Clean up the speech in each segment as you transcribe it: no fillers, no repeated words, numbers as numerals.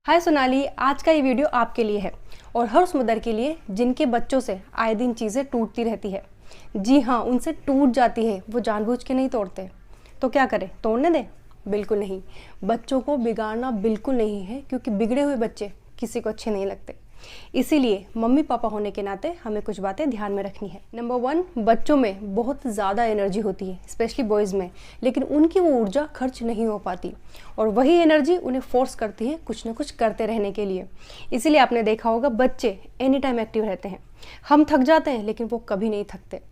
हाय सोनाली, आज का ये वीडियो आपके लिए है और हर उस मदर के लिए जिनके बच्चों से आए दिन चीज़ें टूटती रहती है। जी हाँ, उनसे टूट जाती है, वो जानबूझ के नहीं तोड़ते। तो क्या करें, तोड़ने दें? बिल्कुल नहीं। बच्चों को बिगाड़ना बिल्कुल नहीं है, क्योंकि बिगड़े हुए बच्चे किसी को अच्छे नहीं लगते। इसीलिए मम्मी पापा होने के नाते हमें कुछ बातें ध्यान में रखनी है। नंबर 1, बच्चों में बहुत ज़्यादा एनर्जी होती है, स्पेशली बॉयज़ में, लेकिन उनकी वो ऊर्जा खर्च नहीं हो पाती और वही एनर्जी उन्हें फोर्स करती है कुछ ना कुछ करते रहने के लिए। इसीलिए आपने देखा होगा बच्चे एनी टाइम एक्टिव रहते हैं। हम थक जाते हैं लेकिन वो कभी नहीं थकते।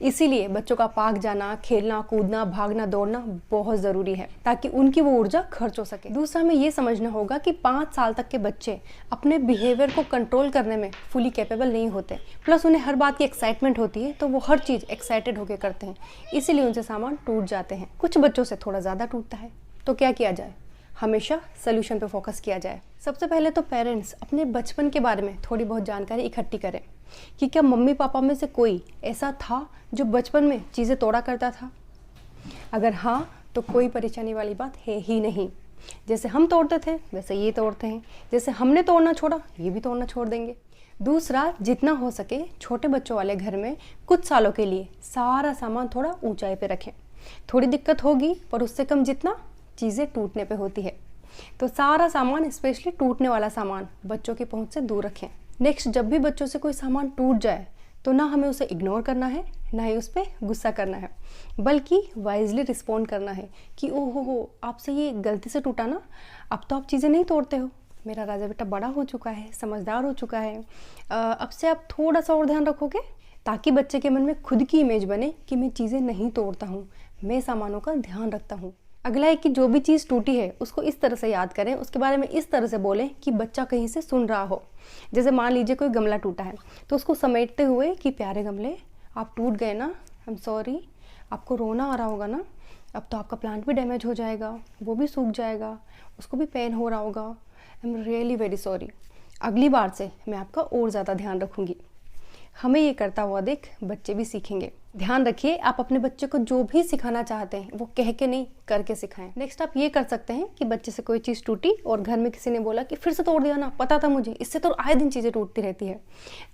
इसीलिए बच्चों का पार्क जाना, खेलना कूदना, भागना दौड़ना बहुत ज़रूरी है, ताकि उनकी वो ऊर्जा खर्च हो सके। दूसरा, हमें ये समझना होगा कि 5 साल तक के बच्चे अपने बिहेवियर को कंट्रोल करने में फुली कैपेबल नहीं होते। प्लस उन्हें हर बात की एक्साइटमेंट होती है, तो वो हर चीज़ एक्साइटेड होकर करते हैं, इसीलिए उनसे सामान टूट जाते हैं। कुछ बच्चों से थोड़ा ज़्यादा टूटता है, तो क्या किया जाए? हमेशा सोल्यूशन पे फोकस किया जाए। सबसे पहले तो पेरेंट्स अपने बचपन के बारे में थोड़ी बहुत जानकारी इकट्ठी करें कि क्या मम्मी पापा में से कोई ऐसा था जो बचपन में चीज़ें तोड़ा करता था। अगर हाँ, तो कोई परेशानी वाली बात है ही नहीं। जैसे हम तोड़ते थे वैसे ये तोड़ते हैं, जैसे हमने तोड़ना छोड़ा ये भी तोड़ना छोड़ देंगे। दूसरा, जितना हो सके छोटे बच्चों वाले घर में कुछ सालों के लिए सारा सामान थोड़ा ऊंचाई पे रखें। थोड़ी दिक्कत होगी, पर उससे कम जितना चीज़ें टूटने पे होती है। तो सारा सामान, स्पेशली टूटने वाला सामान, बच्चों की पहुंच से दूर रखें। नेक्स्ट, जब भी बच्चों से कोई सामान टूट जाए तो ना हमें उसे इग्नोर करना है, ना ही उस पर गुस्सा करना है, बल्कि वाइजली रिस्पॉन्ड करना है कि ओहो हो, आपसे ये गलती से टूटा ना, अब तो आप चीज़ें नहीं तोड़ते हो, मेरा राजा बेटा बड़ा हो चुका है, समझदार हो चुका है, अब से आप थोड़ा सा और ध्यान रखोगे, ताकि बच्चे के मन में खुद की इमेज बने कि मैं चीज़ें नहीं तोड़ता हूँ, मैं सामानों का ध्यान रखता हूँ। अगला है कि जो भी चीज़ टूटी है उसको इस तरह से याद करें, उसके बारे में इस तरह से बोलें कि बच्चा कहीं से सुन रहा हो। जैसे मान लीजिए कोई गमला टूटा है, तो उसको समेटते हुए कि प्यारे गमले, आप टूट गए ना, आई एम सॉरी, आपको रोना आ रहा होगा ना, अब तो आपका प्लांट भी डैमेज हो जाएगा, वो भी सूख जाएगा, उसको भी पेन हो रहा होगा, I am really very sorry, अगली बार से मैं आपका और ज़्यादा ध्यान रखूँगी। हमें ये करता हुआ देख बच्चे भी सीखेंगे। ध्यान रखिए, आप अपने बच्चे को जो भी सिखाना चाहते हैं वो कह के नहीं, करके सिखाएं। नेक्स्ट, आप ये कर सकते हैं कि बच्चे से कोई चीज़ टूटी और घर में किसी ने बोला कि फिर से तोड़ दिया ना, पता था मुझे, इससे तो आए दिन चीज़ें टूटती रहती है।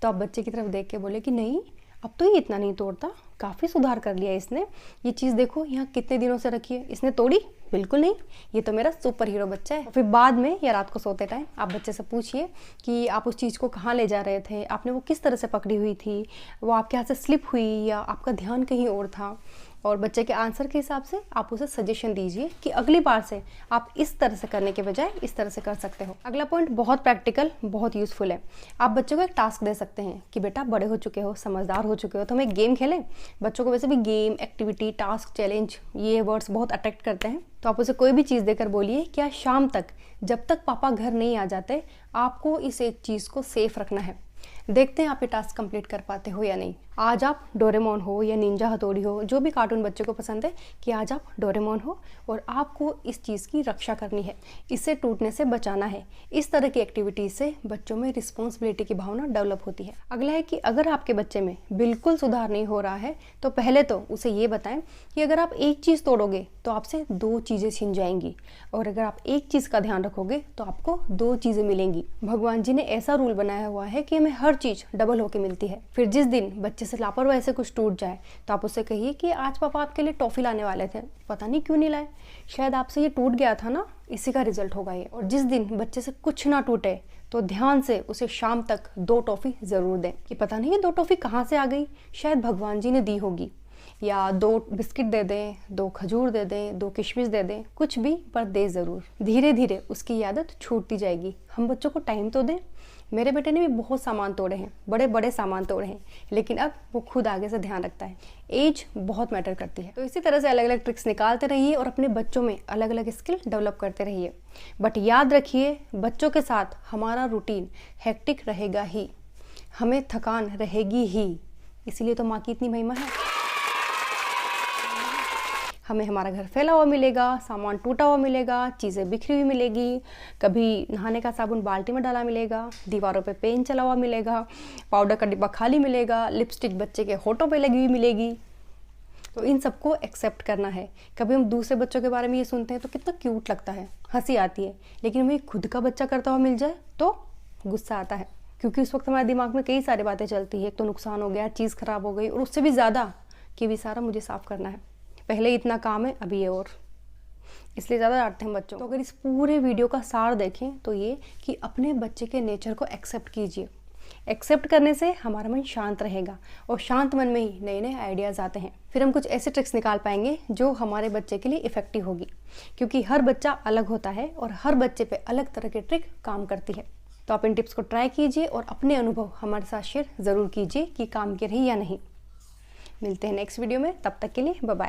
तो आप बच्चे की तरफ देख के बोले कि नहीं, अब तो ये इतना नहीं तोड़ता, काफ़ी सुधार कर लिया इसने, ये चीज़ देखो यहाँ कितने दिनों से रखी है, इसने तोड़ी? बिल्कुल नहीं, ये तो मेरा सुपर हीरो बच्चा है। फिर बाद में या रात को सोते टाइम आप बच्चे से पूछिए कि आप उस चीज़ को कहाँ ले जा रहे थे, आपने वो किस तरह से पकड़ी हुई थी, वो आपके हाथ से स्लिप हुई या आपका ध्यान कहीं और था, और बच्चे के आंसर के हिसाब से आप उसे सजेशन दीजिए कि अगली बार से आप इस तरह से करने के बजाय इस तरह से कर सकते हो। अगला पॉइंट बहुत प्रैक्टिकल, बहुत यूजफुल है। आप बच्चों को एक टास्क दे सकते हैं कि बेटा बड़े हो चुके हो, समझदार हो चुके हो, तो हम एक गेम खेलें। बच्चों को वैसे भी गेम, एक्टिविटी, टास्क, चैलेंज, ये वर्ड्स बहुत अट्रैक्ट करते हैं। तो आप उसे कोई भी चीज़ देकर बोलिए कि आज शाम तक, जब तक पापा घर नहीं आ जाते, आपको इस एक चीज़ को सेफ रखना है। देखते हैं आप ये टास्क कंप्लीट कर पाते हो या नहीं। आज आप डोरेमोन हो या निंजा हथौड़ी हो, जो भी कार्टून बच्चे को पसंद है, कि आज आप डोरेमोन हो और आपको इस चीज़ की रक्षा करनी है, इससे टूटने से बचाना है। इस तरह की एक्टिविटीज से बच्चों में रिस्पॉन्सिबिलिटी की भावना डेवलप होती है। अगला है कि अगर आपके बच्चे में बिल्कुल सुधार नहीं हो रहा है, तो पहले तो उसे ये बताएं कि अगर आप एक चीज़ तोड़ोगे तो आपसे 2 चीज़ें छिन जाएंगी, और अगर आप एक चीज़ का ध्यान रखोगे तो आपको 2 चीज़ें मिलेंगी। भगवान जी ने ऐसा रूल बनाया हुआ है कि हमें हर चीज़ डबल होके मिलती है। फिर जिस दिन बच्चे से लापरवाही से कुछ टूट जाए तो आप उससे कहिए कि आज पापा आपके लिए टॉफ़ी लाने वाले थे, पता नहीं क्यों नहीं लाए, शायद आपसे ये टूट गया था ना, इसी का रिजल्ट होगा ये। और जिस दिन बच्चे से कुछ ना टूटे तो ध्यान से उसे शाम तक 2 टॉफ़ी ज़रूर दें कि पता नहीं ये 2 टॉफ़ी कहाँ से आ गई, शायद भगवान जी ने दी होगी। या 2 बिस्किट दे दें, 2 खजूर दे दें, 2 किशमिश दे दें, कुछ भी, पर दे ज़रूर। धीरे धीरे उसकी आदत छूटती जाएगी। हम बच्चों को टाइम तो दें। मेरे बेटे ने भी बहुत सामान तोड़े हैं, बड़े बड़े सामान तोड़े हैं, लेकिन अब वो खुद आगे से ध्यान रखता है। एज बहुत मैटर करती है। तो इसी तरह से अलग अलग ट्रिक्स निकालते रहिए और अपने बच्चों में अलग अलग स्किल डेवलप करते रहिए। बट याद रखिए, बच्चों के साथ हमारा रूटीन हेक्टिक रहेगा ही, हमें थकान रहेगी ही, इसीलिए तो माँ की इतनी महिमा है। हमें हमारा घर फैला हुआ मिलेगा, सामान टूटा हुआ मिलेगा, चीज़ें बिखरी हुई मिलेगी, कभी नहाने का साबुन बाल्टी में डाला मिलेगा, दीवारों पे पेन चला हुआ मिलेगा, पाउडर का डिब्बा खाली मिलेगा, लिपस्टिक बच्चे के होठों पे लगी हुई मिलेगी। तो इन सबको एक्सेप्ट करना है। कभी हम दूसरे बच्चों के बारे में ये सुनते हैं तो कितना क्यूट लगता है, हंसी आती है, लेकिन हमें खुद का बच्चा करता हुआ मिल जाए तो गुस्सा आता है, क्योंकि उस वक्त हमारे दिमाग में कई सारी बातें चलती है। एक तो नुकसान हो गया, चीज़ खराब हो गई, और उससे भी ज़्यादा कि भी सारा मुझे साफ़ करना है, पहले इतना काम है अभी ये, और इसलिए ज़्यादा डांटते हैं बच्चों। तो अगर इस पूरे वीडियो का सार देखें तो ये कि अपने बच्चे के नेचर को एक्सेप्ट कीजिए। एक्सेप्ट करने से हमारा मन शांत रहेगा, और शांत मन में ही नए नए आइडियाज़ आते हैं। फिर हम कुछ ऐसे ट्रिक्स निकाल पाएंगे जो हमारे बच्चे के लिए इफ़ेक्टिव होगी, क्योंकि हर बच्चा अलग होता है और हर बच्चे पे अलग तरह की ट्रिक काम करती है। तो आप इन टिप्स को ट्राई कीजिए और अपने अनुभव हमारे साथ शेयर ज़रूर कीजिए कि काम की रही या नहीं। मिलते हैं नेक्स्ट वीडियो में, तब तक के लिए बाय बाय।